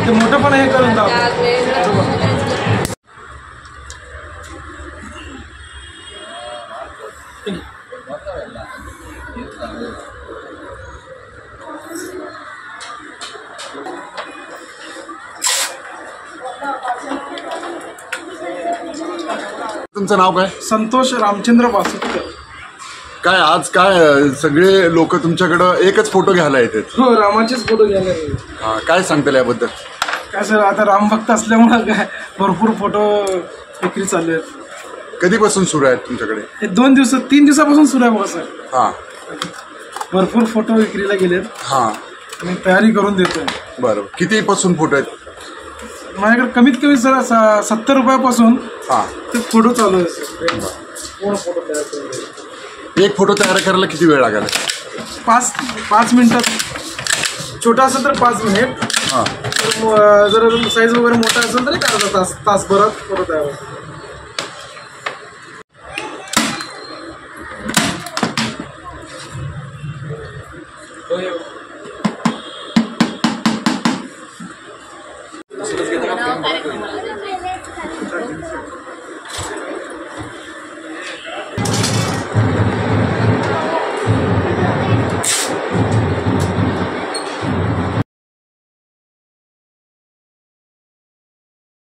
ते मोठं पण हे करून दाखव. तुमचं नाव काय? संतोष रामचंद्र वासुदेव. काय आज काय सगळे लोक तुमच्याकडं एकच फोटो घ्यायला येतात? हो, रामाचेच फोटो घ्यायला. काय सांगताल याबद्दल? काय सर, आता रामभक्त असल्यामुळे काय भरपूर फोटो विक्री चालू आहेत. कधीपासून सुरू आहेत तुमच्याकडे? हे 3 दिवसापासून सुरू आहे बघा सर. हां, भरपूर फोटो विक्रीला गेलेत. हां, आणि तयारी करून देतोय. बरं. कितीपासून फोटो आहेत माझ्याकडे? कमीत कमी सर 70 रुपयापासून हां ते फोटो चालू आहे. पूर्ण फोटो तयार करून. एक फोटो तयार करायला किती वेळ लागेल? 5 मिनिटात. छोटा असेल तर 5 मिनिट. हां, जर साईज वगैरे मोठा असेल तर एक अर्धा तास, तासभरात फोटो तयार होतो.